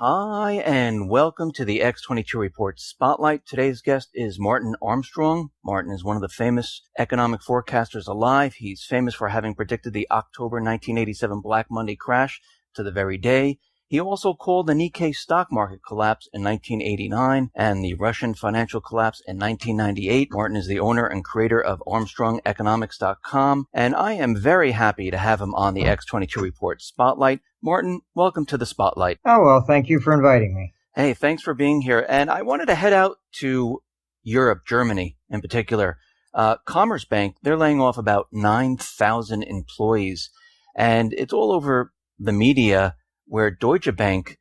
Hi, and welcome to the X22 Report Spotlight. Today's guest is Martin Armstrong. Martin is one of the famous economic forecasters alive. He's famous for having predicted the October 1987 Black Monday crash to the very day. He also called the Nikkei stock market collapse in 1989 and the Russian financial collapse in 1998. Martin is the owner and creator of ArmstrongEconomics.com, and I am very happy to have him on the X22 Report Spotlight. Martin, welcome to the Spotlight. Oh, well, thank you for inviting me. Hey, thanks for being here. And I wanted to head out to Europe, Germany in particular. Commerzbank, they're laying off about 9,000 employees. And it's all over the media where Deutsche Bank,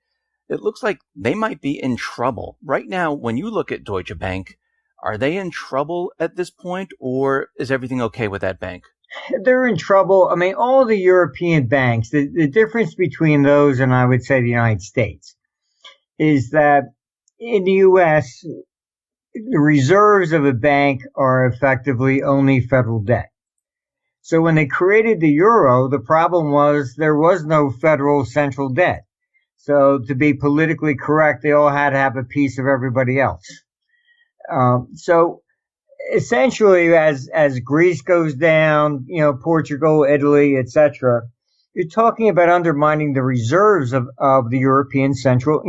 it looks like they might be in trouble. Right now, when you look at Deutsche Bank, are they in trouble at this point, or is everything okay with that bank? They're in trouble. I mean, all the European banks, the difference between those and I would say the United States is that in the U.S., the reserves of a bank are effectively only federal debt. So when they created the euro, the problem was there was no federal central debt. So to be politically correct, they all had to have a piece of everybody else. So essentially, as Greece goes down, Portugal, Italy, etc., you're talking about undermining the reserves of the European central,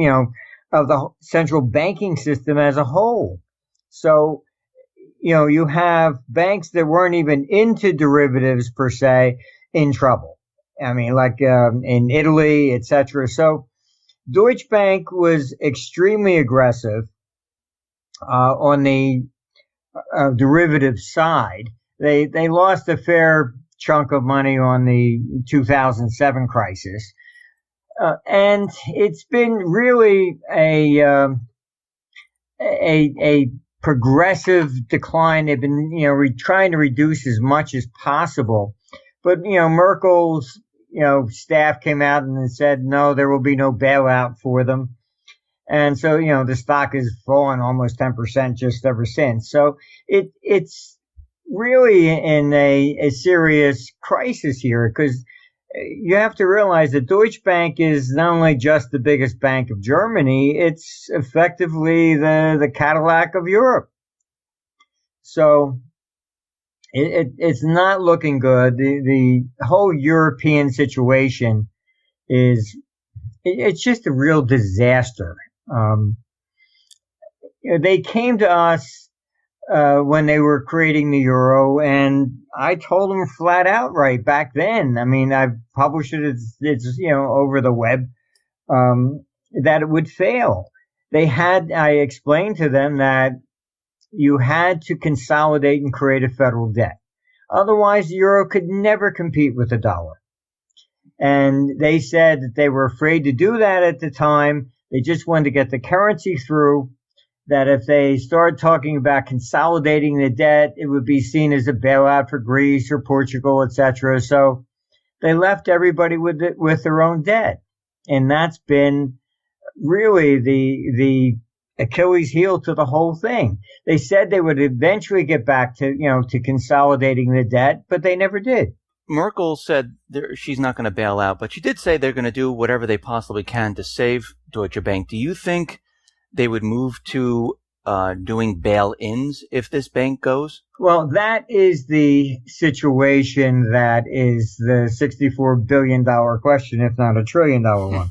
of the central banking system as a whole. So, you have banks that weren't even into derivatives per se in trouble. I mean, like in Italy, etc. So Deutsche Bank was extremely aggressive on the derivative side. They lost a fair chunk of money on the 2007 crisis, and it's been really a progressive decline. They've been trying to reduce as much as possible, but Merkel's staff came out and said no, there will be no bailout for them. And so, the stock has fallen almost 10% just ever since. So it's really in a serious crisis here, because you have to realize that Deutsche Bank is not only just the biggest bank of Germany, it's effectively the Cadillac of Europe. So it's not looking good. The whole European situation it's just a real disaster. They came to us when they were creating the euro, and I told them flat out right back then. I mean, I've published it. It's over the web that it would fail. I explained to them that you had to consolidate and create a federal debt. Otherwise, the euro could never compete with the dollar. And they said that they were afraid to do that at the time. They just wanted to get the currency through, that if they started talking about consolidating the debt, it would be seen as a bailout for Greece or Portugal, etc. So they left everybody with their own debt. And that's been really the Achilles heel to the whole thing. They said they would eventually get back to consolidating the debt, but they never did. Merkel said she's not going to bail out, but she did say they're going to do whatever they possibly can to save Deutsche Bank. Do you think they would move to doing bail-ins if this bank goes? Well, that is the situation that is the $64 billion question, if not $1 trillion one.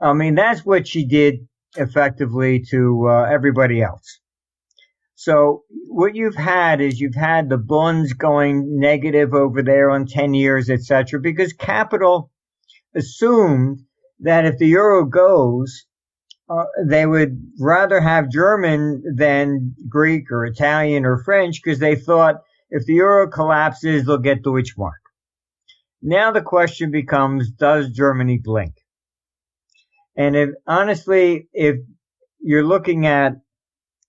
I mean, that's what she did effectively to everybody else. So what you've had the bonds going negative over there on 10 years, etc., because capital assumed that if the euro goes, they would rather have German than Greek or Italian or French, because they thought if the euro collapses, they'll get Deutschmark. Now the question becomes, does Germany blink? And if you're looking at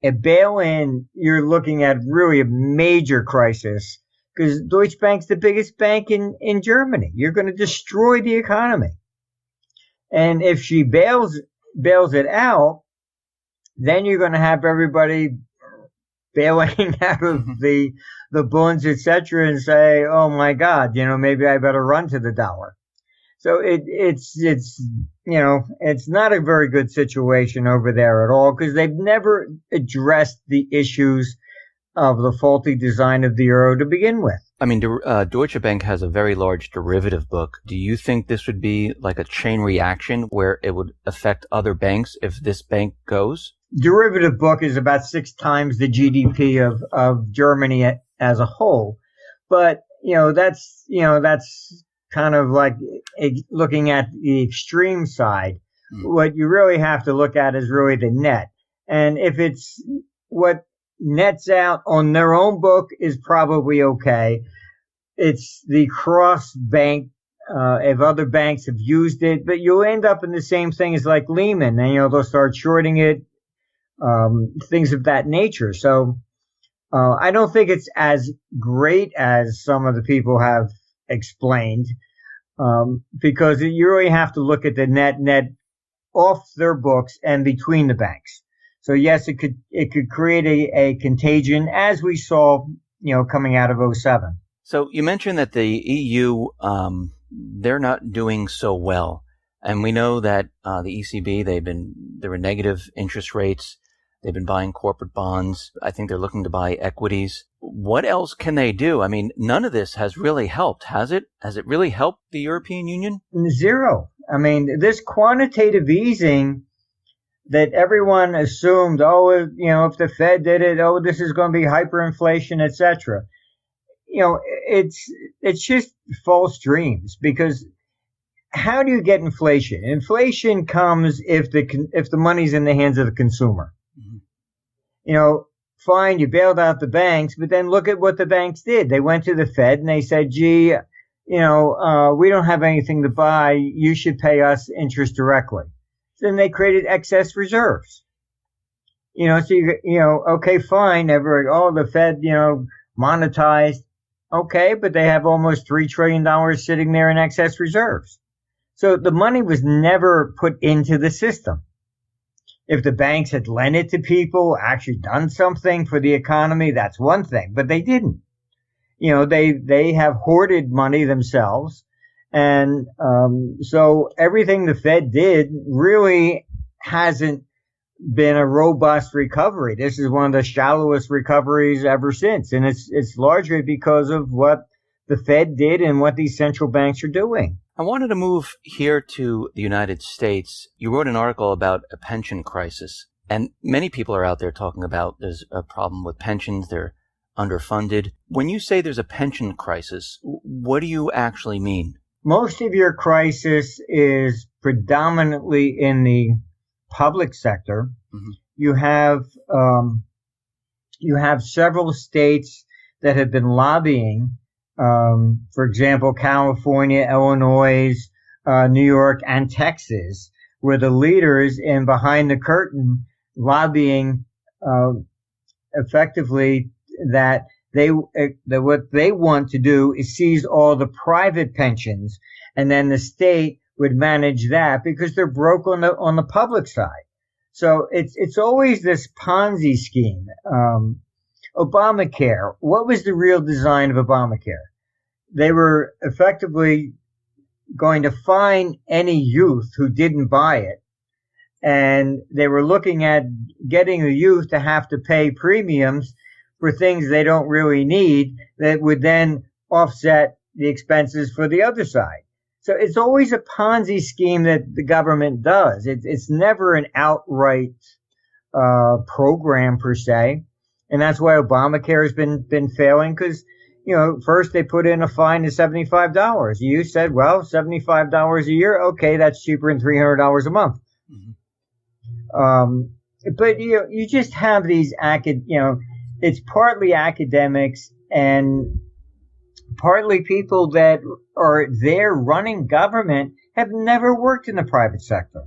a bail-in, you're looking at really a major crisis, because Deutsche Bank's the biggest bank in Germany. You're going to destroy the economy. And if she bails it out, then you're going to have everybody bailing out of the bonds, etc., and say, oh my God, maybe I better run to the dollar. So it's not a very good situation over there at all because they've never addressed the issues of the faulty design of the euro to begin with. I mean, Deutsche Bank has a very large derivative book. Do you think this would be like a chain reaction where it would affect other banks if this bank goes? Derivative book is about 6 times the GDP of Germany as a whole. But, that's kind of like looking at the extreme side. What you really have to look at is really the net. And if it's what nets out on their own book is probably okay. It's the cross bank, if other banks have used it, but you'll end up in the same thing as like Lehman, and they'll start shorting it, things of that nature. So I don't think it's as great as some of the people have explained, because you really have to look at the net off their books and between the banks. So yes, it could create a contagion as we saw, coming out of 2007. So you mentioned that the EU, they're not doing so well. And we know that the ECB, there were negative interest rates. They've been buying corporate bonds. I think they're looking to buy equities. What else can they do? I mean, none of this has really helped, has it? Has it really helped the European Union? Zero. I mean, this quantitative easing that everyone assumed, if the Fed did it, this is going to be hyperinflation, etc. It's just false dreams, because how do you get inflation? Inflation comes if the money's in the hands of the consumer. Mm-hmm. Fine, you bailed out the banks, but then look at what the banks did. They went to the Fed and they said, gee, we don't have anything to buy. You should pay us interest directly. Then they created excess reserves. Okay, fine. The Fed, monetized. Okay, but they have almost $3 trillion sitting there in excess reserves. So the money was never put into the system. If the banks had lent it to people, actually done something for the economy, that's one thing, but they didn't. They have hoarded money themselves. And so everything the Fed did really hasn't been a robust recovery. This is one of the shallowest recoveries ever since. And it's largely because of what the Fed did and what these central banks are doing. I wanted to move here to the United States. You wrote an article about a pension crisis, and many people are out there talking about there's a problem with pensions. They're underfunded. When you say there's a pension crisis, what do you actually mean? Most of your crisis is predominantly in the public sector. Mm-hmm. You have several states that have been lobbying. For example, California, Illinois, New York, and Texas were the leaders in behind the curtain lobbying effectively that what they want to do is seize all the private pensions, and then the state would manage that because they're broke on the public side. So it's always this Ponzi scheme. Obamacare. What was the real design of Obamacare? They were effectively going to fine any youth who didn't buy it, and they were looking at getting the youth to have to pay premiums for things they don't really need that would then offset the expenses for the other side. So it's always a Ponzi scheme that the government does. It's never an outright program per se. And that's why Obamacare has been failing, because, first they put in a fine of $75. You said, well, $75 a year. Okay, that's cheaper than $300 a month. Mm-hmm. But you just have these it's partly academics and partly people that are there running government have never worked in the private sector.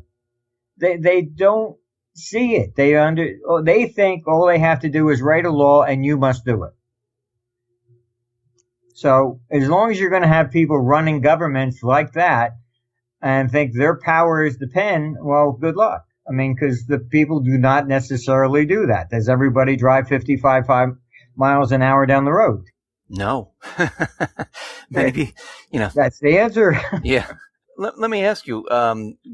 They don't see it. They think all they have to do is write a law and you must do it. So as long as you're going to have people running governments like that and think their power is the pen, well, good luck. I mean, because the people do not necessarily do that. Does everybody drive 55 miles an hour down the road? No. Maybe, That's the answer. Yeah. Let me ask you,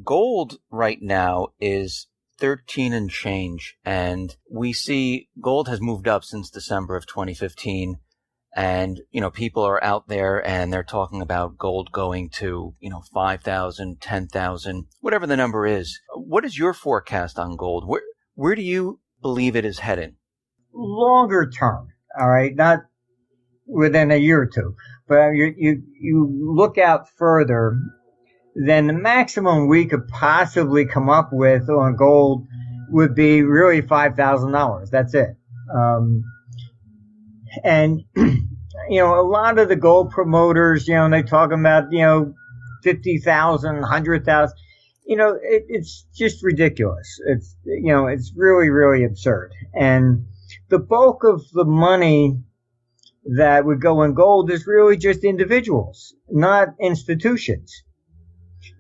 gold right now is 13 and change, and we see gold has moved up since December of 2015. And, people are out there and they're talking about gold going to, 5,000, 10,000, whatever the number is. What is your forecast on gold? Where do you believe it is heading? Longer term, all right, not within a year or two, but you look out further, then the maximum we could possibly come up with on gold would be really $5,000. That's it. And, a lot of the gold promoters, they talk about, 50,000, 100,000, it's just ridiculous. It's really, really absurd. And the bulk of the money that would go in gold is really just individuals, not institutions.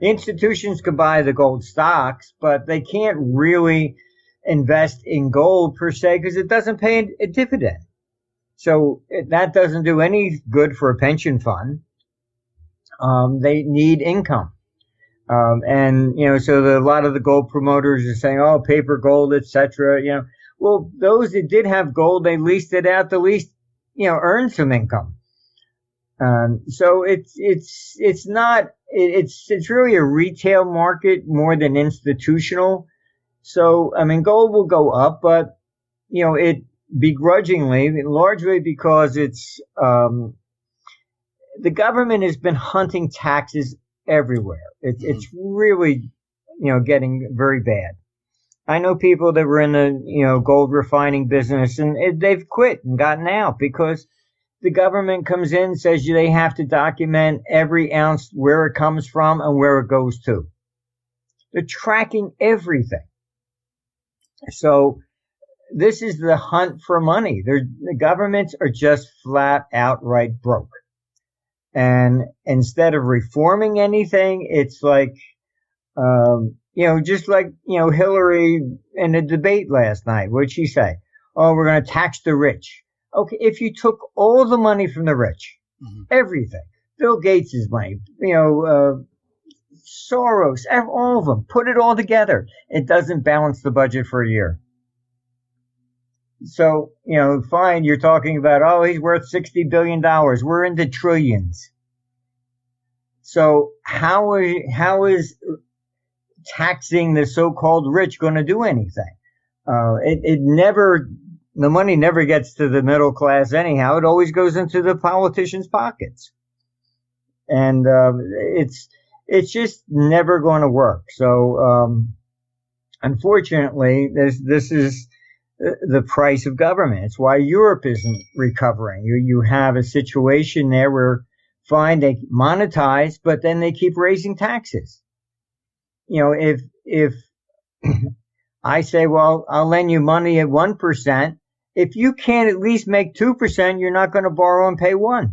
Institutions could buy the gold stocks, but they can't really invest in gold per se because it doesn't pay a dividend. So that doesn't do any good for a pension fund. They need income. So a lot of the gold promoters are saying, oh, paper gold, etc. Well, those that did have gold, they leased it out, earned some income. So it's really a retail market more than institutional. So, gold will go up, but, it begrudgingly, largely because it's, the government has been hunting taxes everywhere. It's really, getting very bad. I know people that were in the, gold refining business and they've quit and gotten out because the government comes in, says they have to document every ounce, where it comes from and where it goes to. They're tracking everything. So this is the hunt for money. The governments are just flat outright broke. And instead of reforming anything, it's like, just like, Hillary in the debate last night. What'd she say? Oh, we're going to tax the rich. Okay, if you took all the money from the rich, everything, Bill Gates' money, Soros, all of them, put it all together, it doesn't balance the budget for a year. So, fine, you're talking about, oh, he's worth $60 billion. We're into trillions. So how is taxing the so-called rich going to do anything? The money never gets to the middle class anyhow. It always goes into the politicians' pockets. And, it's just never going to work. So, unfortunately, this is the price of government. It's why Europe isn't recovering. You have a situation there where, fine, they monetize, but then they keep raising taxes. If I say, well, I'll lend you money at 1%, if you can't at least make 2%, you're not going to borrow and pay 1%.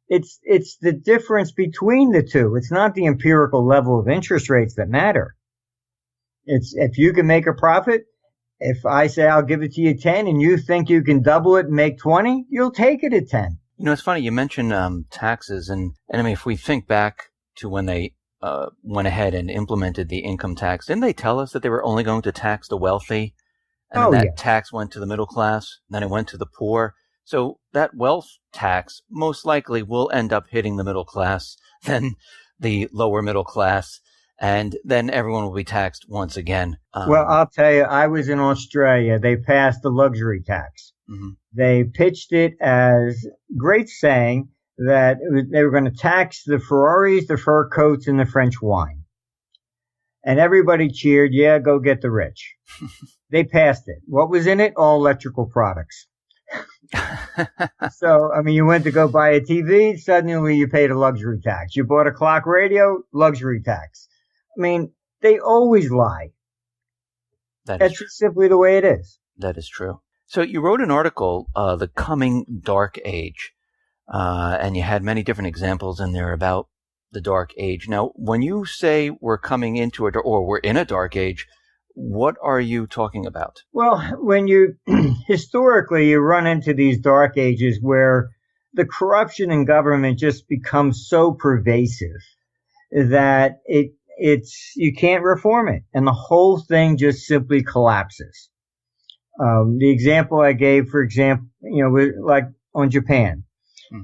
It's the difference between the two. It's not the empirical level of interest rates that matter. It's if you can make a profit. If I say I'll give it to you 10 and you think you can double it and make 20, you'll take it at 10. It's funny. You mentioned taxes, and if we think back to when they went ahead and implemented the income tax, didn't they tell us that they were only going to tax the wealthy? And that tax went to the middle class, then it went to the poor. So that wealth tax most likely will end up hitting the middle class, then the lower middle class, and then everyone will be taxed once again. Well, I'll tell you, I was in Australia. They passed the luxury tax. Mm-hmm. They pitched it as great saying that they were going to tax the Ferraris, the fur coats, and the French wine. And everybody cheered, yeah, go get the rich. They passed it. What was in it? All electrical products. So, you went to go buy a TV, suddenly you paid a luxury tax. You bought a clock radio, luxury tax. They always lie. That's just simply the way it is. That is true. So you wrote an article, The Coming Dark Age, and you had many different examples in there about the dark age. Now, when you say we're coming into it or we're in a dark age, what are you talking about? Well, when historically you run into these dark ages where the corruption in government just becomes so pervasive that you can't reform it, and the whole thing just simply collapses. The example I gave, for example, like on Japan,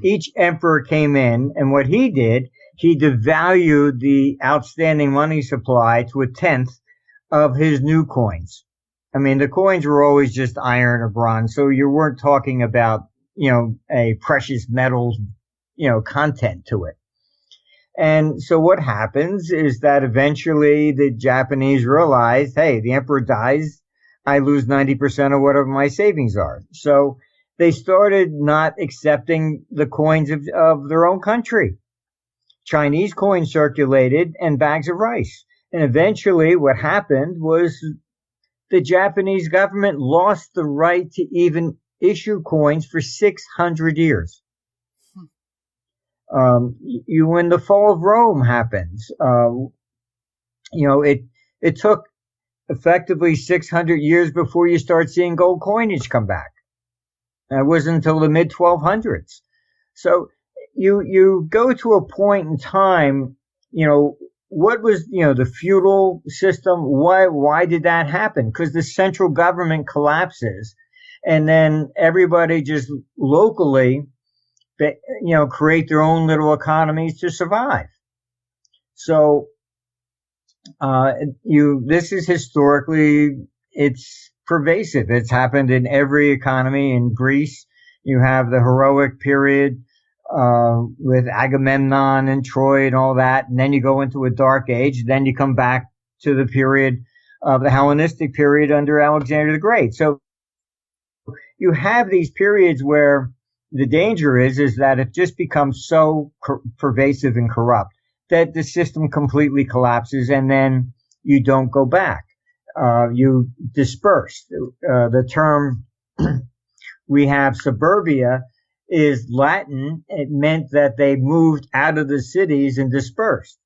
each emperor came in, and what he did, he devalued the outstanding money supply to a tenth of his new coins. I mean, the coins were always just iron or bronze, so you weren't talking about, a precious metals, content to it. And so what happens is that eventually the Japanese realized, hey, the emperor dies, I lose 90% of whatever my savings are. So they started not accepting the coins of their own country. Chinese coins circulated and bags of rice. And eventually what happened was the Japanese government lost the right to even issue coins for 600 years. When the fall of Rome happens, it took effectively 600 years before you start seeing gold coinage come back. It wasn't until the mid 1200s. So you go to a point in time, what was, the feudal system? Why did that happen? Because the central government collapses, and then everybody just locally, create their own little economies to survive. So, this is historically, it's pervasive. It's happened in every economy. In Greece, you have the heroic period, with Agamemnon and Troy and all that. And then you go into a dark age. Then you come back to the period of the Hellenistic period under Alexander the Great. So you have these periods where the danger is that it just becomes so pervasive and corrupt that the system completely collapses, and then you don't go back. You disperse. The term we have, suburbia, is Latin. It meant that they moved out of the cities and dispersed.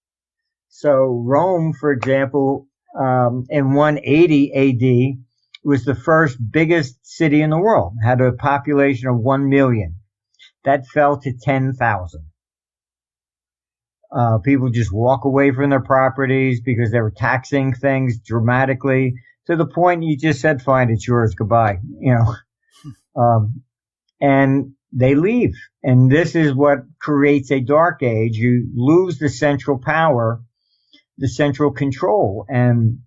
So Rome, for example, in 180 AD, was the first biggest city in the world, had a population of 1 million. That fell to 10,000. People just walk away from their properties because they were taxing things dramatically, to the point you just said, fine, it's yours, goodbye, and they leave. And this is what creates a dark age. You lose the central power, the central control, and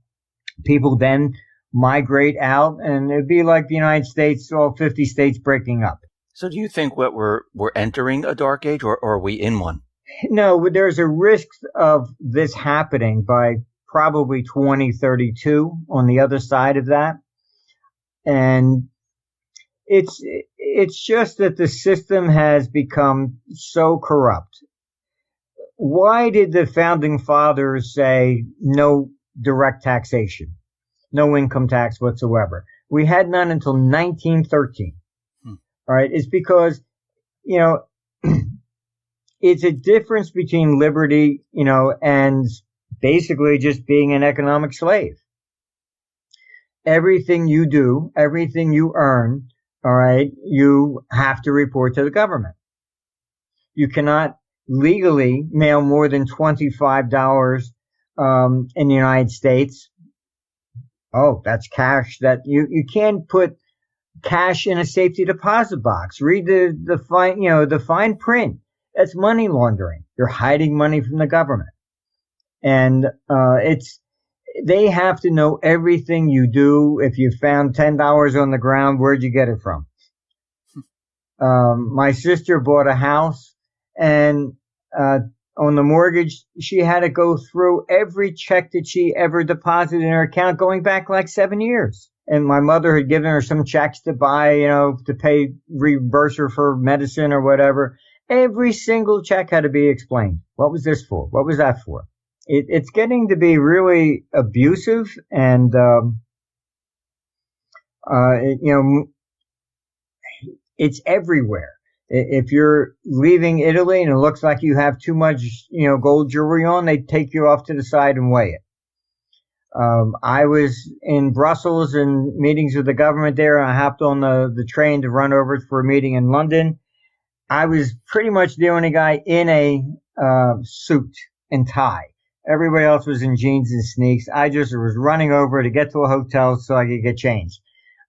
people then migrate out, and it'd be like the United States, all 50 states breaking up. So do you think what we're entering a dark age, or are we in one? No, there's a risk of this happening by probably 2032 on the other side of that. And it's just that the system has become so corrupt. Why did the founding fathers say no direct taxation, no income tax whatsoever? We had none until 1913. All right. It's because, it's a difference between liberty, and basically just being an economic slave. Everything you do, everything you earn, all right, you have to report to the government. You cannot legally mail more than $25 in the United States. Oh, that's cash. That you can't put cash in a safety deposit box. Read the fine print. That's money laundering. You're hiding money from the government. And they have to know everything you do. If you found $10 on the ground, where'd you get it from? My sister bought a house, and on the mortgage, she had to go through every check that she ever deposited in her account going back like 7 years. And my mother had given her some checks to buy, to pay, reimburse her for medicine or whatever. Every single check had to be explained. What was this for? What was that for? It's getting to be really abusive, and it's everywhere. If you're leaving Italy and it looks like you have too much, gold jewelry on, they take you off to the side and weigh it. I was in Brussels in meetings with the government there, and I hopped on the train to run over for a meeting in London. I was pretty much the only guy in a suit and tie. Everybody else was in jeans and sneaks. I just was running over to get to a hotel so I could get changed.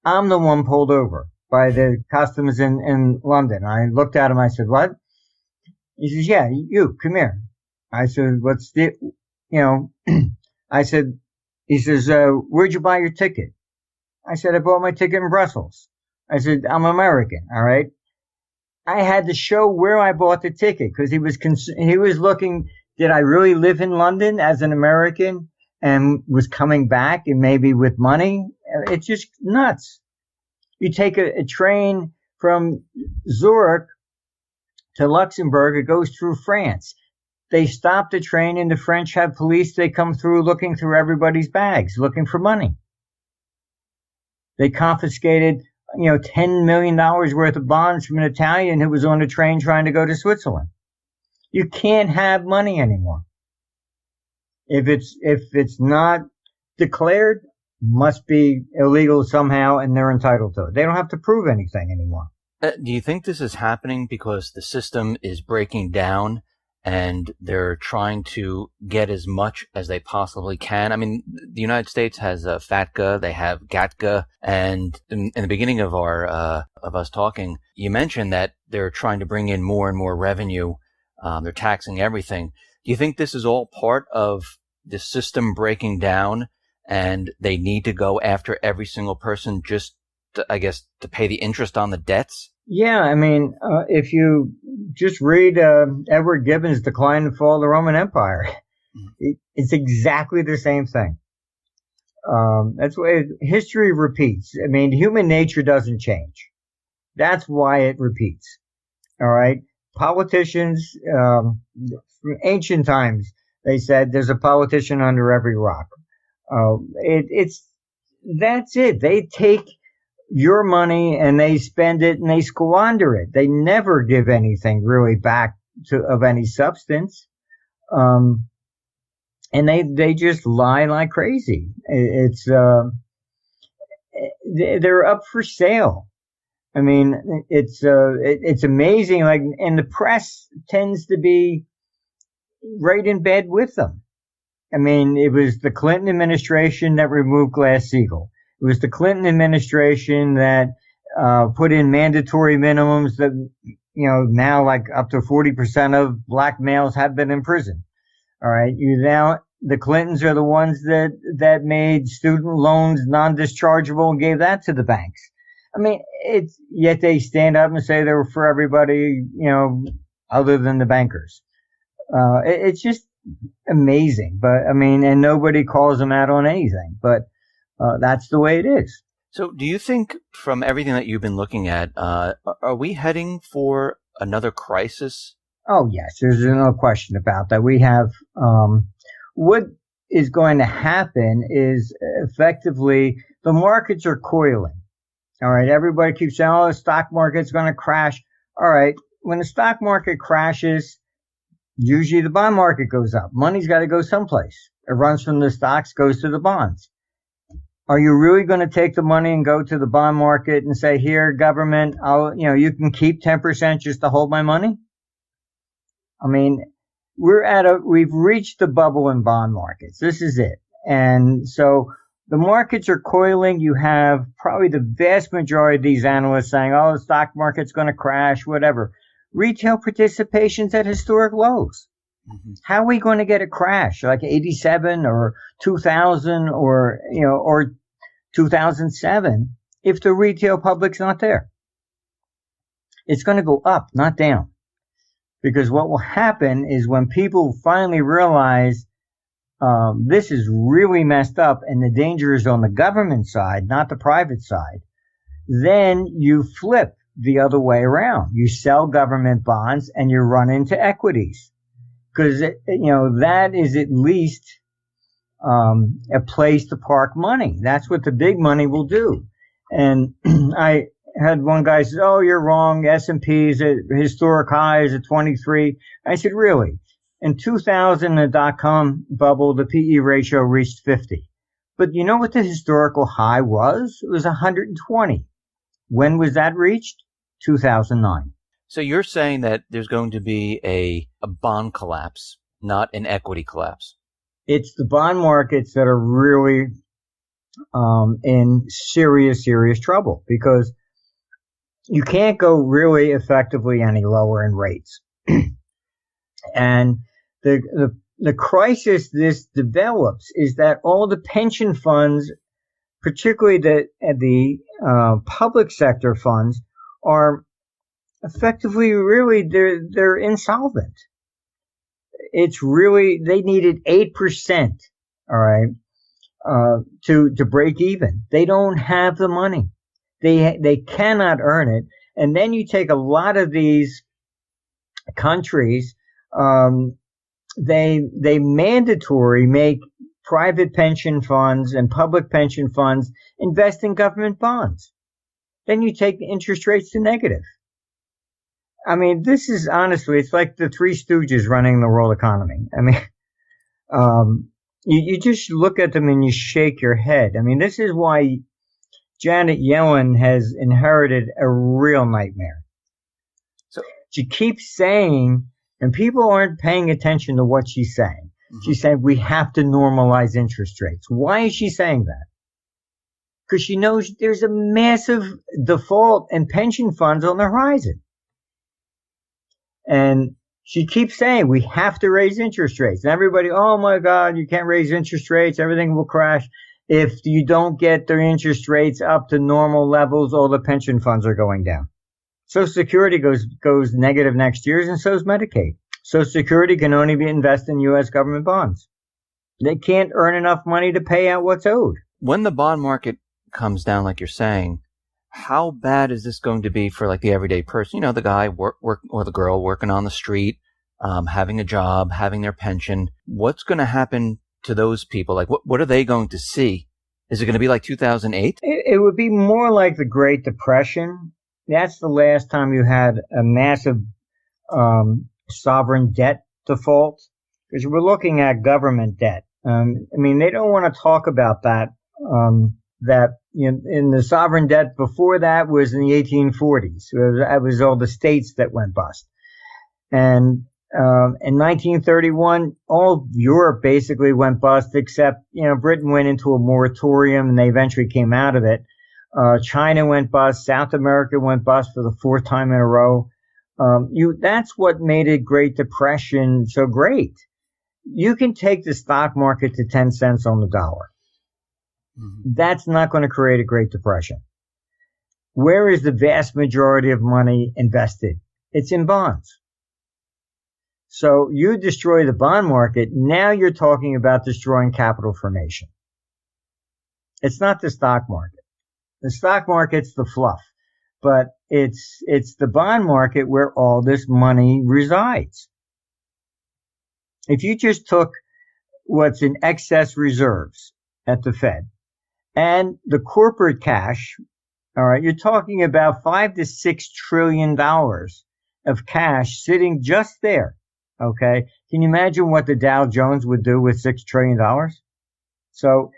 I'm the one pulled over by the customs in London. I looked at him. I said, "What?" He says, "Yeah, you come here." I said, "What's the, I said, he says, "Where'd you buy your ticket?" I said, "I bought my ticket in Brussels." I said, "I'm American." All right. I had to show where I bought the ticket because he was looking, did I really live in London as an American and was coming back and maybe with money? It's just nuts. You take a train from Zurich to Luxembourg, it goes through France. They stop the train and the French have police. They come through looking through everybody's bags, looking for money. They confiscated, $10 million worth of bonds from an Italian who was on a train trying to go to Switzerland. You can't have money anymore. If it's not declared, must be illegal somehow and they're entitled to it. They don't have to prove anything anymore. Do you think this is happening because the system is breaking down and they're trying to get as much as they possibly can? I mean, the United States has FATCA, they have GATCA, and in the beginning of of us talking, you mentioned that they're trying to bring in more and more revenue. They're taxing everything. Do you think this is all part of the system breaking down and they need to go after every single person just to pay the interest on the debts? Yeah, I mean, if you just read Edward Gibbon's Decline and Fall of the Roman Empire, it's exactly the same thing. That's why history repeats. I mean, human nature doesn't change. That's why it repeats. All right. Politicians, from ancient times, they said there's a politician under every rock. That's it. They take your money and they spend it and they squander it. They never give anything really back of any substance. And they just lie like crazy. They're up for sale. I mean, it's amazing. Like, and the press tends to be right in bed with them. I mean, it was the Clinton administration that removed Glass-Steagall. It was the Clinton administration that put in mandatory minimums that, now like up to 40% of black males have been in prison. All right. The Clintons are the ones that made student loans non-dischargeable and gave that to the banks. I mean, yet they stand up and say they were for everybody, other than the bankers. It's just amazing. But I mean, and nobody calls them out on anything, but that's the way it is. So do you think from everything that you've been looking at, are we heading for another crisis? Oh, yes. There's no question about that. We have, what is going to happen is effectively the markets are coiling. All right. Everybody keeps saying, the stock market's going to crash. All right. When the stock market crashes, usually the bond market goes up. Money's got to go someplace. It runs from the stocks, goes to the bonds. Are you really going to take the money and go to the bond market and say, here, government, you can keep 10% just to hold my money? I mean, we've reached the bubble in bond markets. This is it. And so the markets are coiling. You have probably the vast majority of these analysts saying, the stock market's going to crash, whatever. Retail participation's at historic lows. Mm-hmm. How are we going to get a crash like 87 or 2000 or 2007 if the retail public's not there? It's going to go up, not down. Because what will happen is when people finally realize this is really messed up and the danger is on the government side, not the private side, then you flip the other way around. You sell government bonds and you run into equities. Because, that is at least a place to park money. That's what the big money will do. And I had one guy say, you're wrong. S&P is at historic highs at 23. I said, really? In 2000, the dot-com bubble, the PE ratio reached 50. But you know what the historical high was? It was 120. When was that reached? 2009. So you're saying that there's going to be a bond collapse not an equity collapse. It's the bond markets that are really in serious trouble, because you can't go really effectively any lower in rates. And the crisis this develops is that all the pension funds, particularly the public sector funds, are effectively really they're insolvent. It's really, they needed 8%, all right, to break even. They don't have the money. They cannot earn it. And then you take a lot of these countries, they mandatory make private pension funds and public pension funds invest in government bonds. Then you take the interest rates to negative. I mean, this is honestly, it's like the Three Stooges running the world economy. I mean, you just look at them and you shake your head. I mean, this is why Janet Yellen has inherited a real nightmare. So she keeps saying, and people aren't paying attention to what she's saying. Mm-hmm. She's saying we have to normalize interest rates. Why is she saying that? Because she knows there's a massive default in pension funds on the horizon. And she keeps saying we have to raise interest rates. And everybody, oh my God, you can't raise interest rates. Everything will crash. If you don't get their interest rates up to normal levels, all the pension funds are going down. Social Security goes negative next year, and so is Medicaid. Social Security can only be invested in U.S. government bonds. They can't earn enough money to pay out what's owed. When the bond market comes down, like you're saying, how bad is this going to be for like the everyday person? You know, the guy work or the girl working on the street, having a job, having their pension. What's going to happen to those people? Like, what are they going to see? Is it going to be like 2008? It would be more like the Great Depression. That's the last time you had a massive sovereign debt default, because we're looking at government debt. I mean, they don't want to talk about that. That in the sovereign debt before that was in the 1840s. It was all the states that went bust. And in 1931, all of Europe basically went bust, except, Britain went into a moratorium and they eventually came out of it. China went bust. South America went bust for the fourth time in a row. That's what made a Great Depression so great. You can take the stock market to 10 cents on the dollar. Mm-hmm. That's not going to create a Great Depression. Where is the vast majority of money invested? It's in bonds. So you destroy the bond market. Now you're talking about destroying capital formation. It's not the stock market. The stock market's the fluff, but it's the bond market where all this money resides. If you just took what's in excess reserves at the Fed and the corporate cash, all right, you're talking about $5 to $6 trillion of cash sitting just there. Okay. Can you imagine what the Dow Jones would do with $6 trillion? So,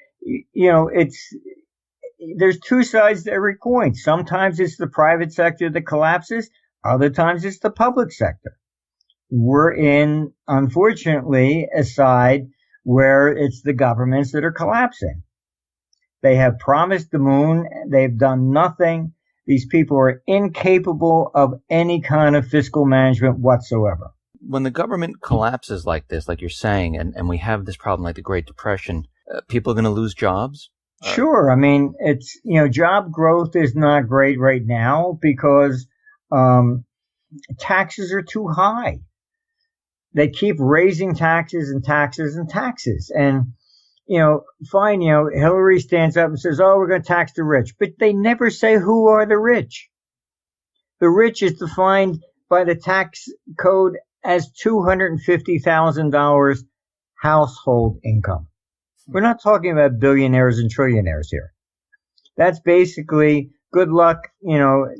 there's two sides to every coin. Sometimes it's the private sector that collapses. Other times it's the public sector. We're in, unfortunately, a side where it's the governments that are collapsing. They have promised the moon. They've done nothing. These people are incapable of any kind of fiscal management whatsoever. When the government collapses like this, like you're saying, and we have this problem like the Great Depression, people are going to lose jobs? Sure. I mean, it's, job growth is not great right now because taxes are too high. They keep raising taxes and taxes and taxes. And, fine, Hillary stands up and says, oh, we're going to tax the rich. But they never say who are the rich. The rich is defined by the tax code as $250,000 household income. We're not talking about billionaires and trillionaires here. That's basically good luck,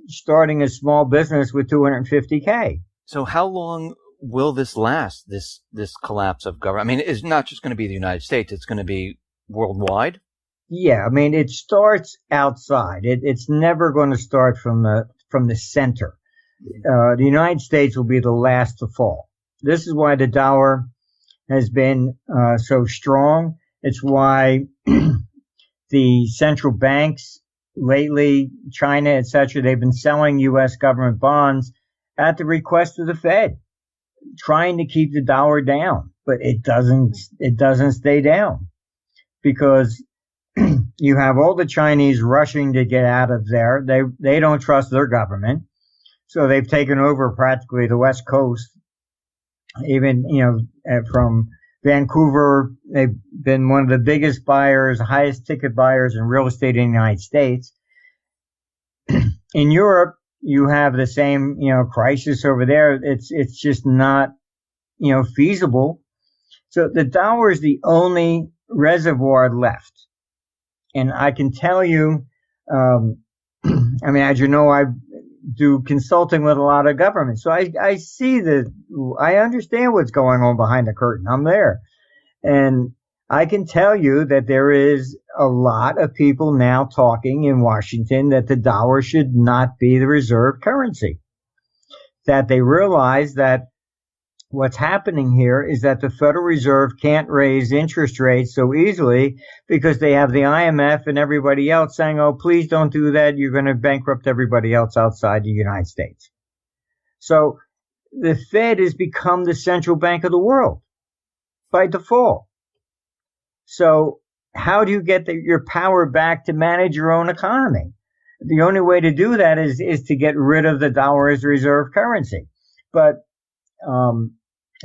starting a small business with $250K. So how long will this last, this collapse of government? I mean, it's not just going to be the United States. It's going to be worldwide? Yeah. I mean, it starts outside. It's never going to start from the center. The United States will be the last to fall. This is why the dollar has been so strong. It's why the central banks lately, China, etc., they've been selling U.S. government bonds at the request of the Fed, trying to keep the dollar down, but it doesn't stay down because you have all the Chinese rushing to get out of there. They don't trust their government. So they've taken over practically the West Coast, even, from Vancouver. They've been one of the biggest buyers, highest ticket buyers in real estate in the United States. In Europe, you have the same, crisis over there. It's just not, feasible. So the dollar is the only reservoir left. And I can tell you, as you know, I do consulting with a lot of governments. So I see I understand what's going on behind the curtain. I'm there. And I can tell you that there is a lot of people now talking in Washington that the dollar should not be the reserve currency. That they realize that what's happening here is that the Federal Reserve can't raise interest rates so easily because they have the IMF and everybody else saying, oh, please don't do that. You're going to bankrupt everybody else outside the United States. So the Fed has become the central bank of the world by default. So how do you get your power back to manage your own economy? The only way to do that is to get rid of the dollar as reserve currency. But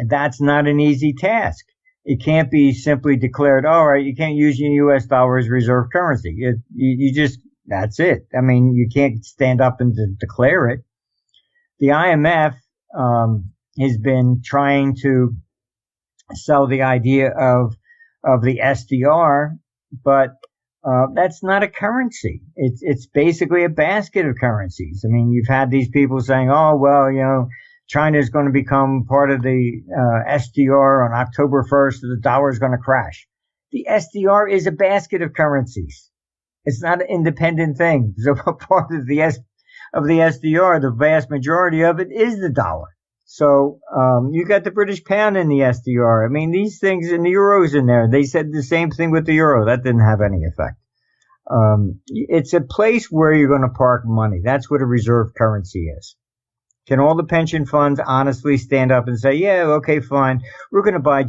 that's not an easy task. It can't be simply declared, all right, you can't use your U.S. dollar as reserve currency. You just, that's it. You can't stand up and declare it. The IMF has been trying to sell the idea of the SDR, but that's not a currency. It's basically a basket of currencies. You've had these people saying, oh, well, China is going to become part of the SDR on October 1st, the dollar is going to crash. The SDR is a basket of currencies. It's not an independent thing. So part of the SDR, the vast majority of it is the dollar. So you got the British pound in the SDR. These things, and the euro's in there. They said the same thing with the euro. That didn't have any effect. It's a place where you're going to park money. That's what a reserve currency is. Can all the pension funds honestly stand up and say, yeah, okay, fine, we're going to buy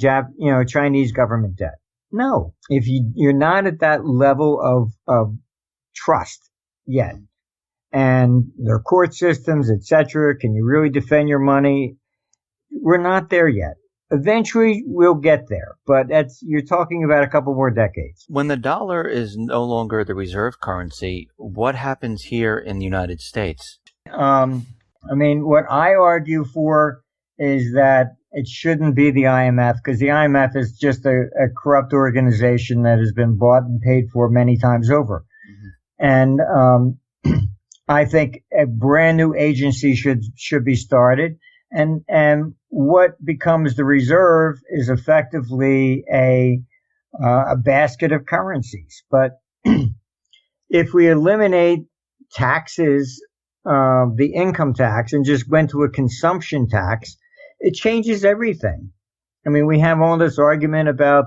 Chinese government debt? No. If you're not at that level of trust yet, and their court systems, etc., can you really defend your money? We're not there yet. Eventually, we'll get there, but you're talking about a couple more decades. When the dollar is no longer the reserve currency, what happens here in the United States? What I argue for is that it shouldn't be the IMF, because the IMF is just a corrupt organization that has been bought and paid for many times over. Mm-hmm. And I think a brand new agency should be started. And what becomes the reserve is effectively a basket of currencies. But if we eliminate taxes, the income tax, and just went to a consumption tax, it changes everything. We have all this argument about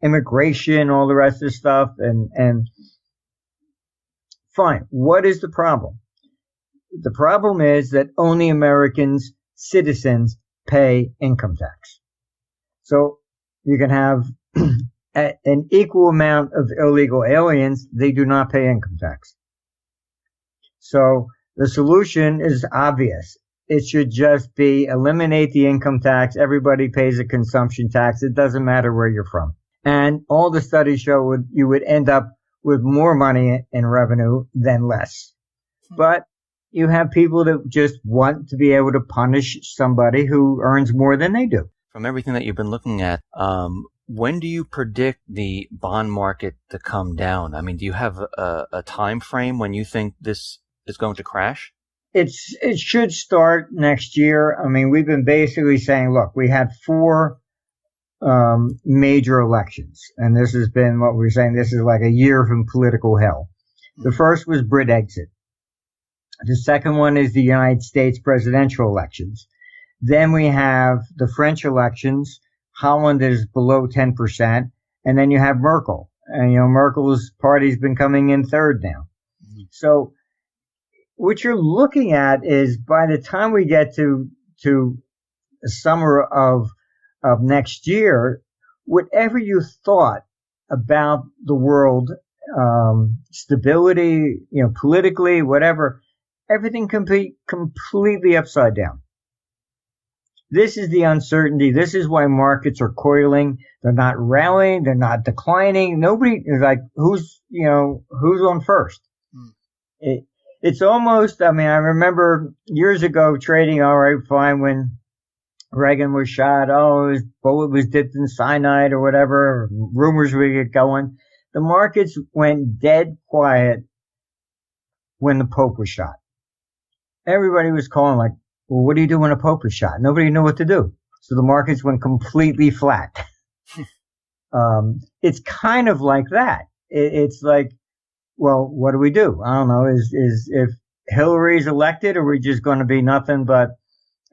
immigration, all the rest of the stuff, and fine. What is the problem? The problem is that only Americans, citizens, pay income tax. So you can have an equal amount of illegal aliens. They do not pay income tax. So the solution is obvious. It should just be eliminate the income tax. Everybody pays a consumption tax. It doesn't matter where you're from. And all the studies show you would end up with more money in revenue than less. But you have people that just want to be able to punish somebody who earns more than they do. From everything that you've been looking at, when do you predict the bond market to come down? Do you have a time frame when you think this is going to crash? It should start next year. We've been basically saying, look, we had 4 major elections, and this has been what we're saying. This is like a year from political hell. The first was Brexit. The second one is the United States presidential elections. Then we have the French elections, Holland is below 10%. And then you have Merkel. And, Merkel's party's been coming in third now. Mm-hmm. So what you're looking at is by the time we get to the summer of next year, whatever you thought about the world, stability, politically, whatever, everything can be completely upside down. This is the uncertainty. This is why markets are coiling. They're not rallying. They're not declining. Nobody is like, who's on first? It's almost, I remember years ago trading all right, fine, when Reagan was shot. Oh, his bullet was dipped in cyanide or whatever. Rumors would get going. The markets went dead quiet when the Pope was shot. Everybody was calling like, well, what do you do when a Pope is shot? Nobody knew what to do. So the markets went completely flat. It's kind of like that. It's like, well, what do we do? I don't know. Is if Hillary's elected, are we just going to be nothing but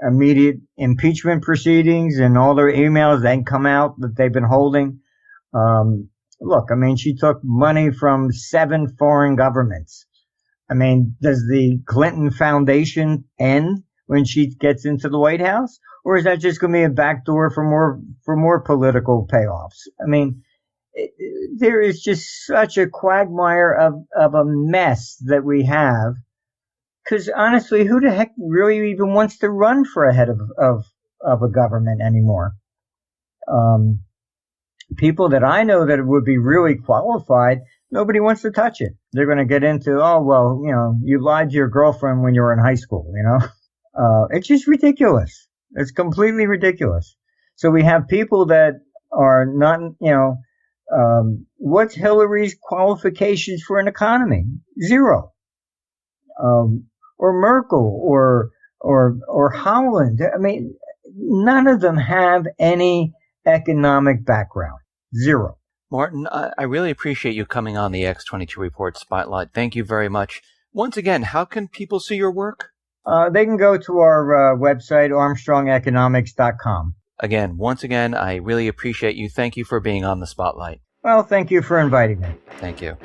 immediate impeachment proceedings and all their emails then come out that they've been holding? Look, she took money from 7 foreign governments. Does the Clinton Foundation end when she gets into the White House? Or is that just going to be a backdoor for more political payoffs? There is just such a quagmire of a mess that we have. Because honestly, who the heck really even wants to run for a head of a government anymore? People that I know that would be really qualified, nobody wants to touch it. They're going to get into, oh, well, you lied to your girlfriend when you were in high school, It's just ridiculous. It's completely ridiculous. So we have people that are not, what's Hillary's qualifications for an economy? Zero. Or Merkel or Holland. None of them have any economic background. Zero. Martin, I really appreciate you coming on the X22 Report Spotlight. Thank you very much. Once again, how can people see your work? They can go to our website, armstrongeconomics.com. Once again, I really appreciate you. Thank you for being on the Spotlight. Well, thank you for inviting me. Thank you.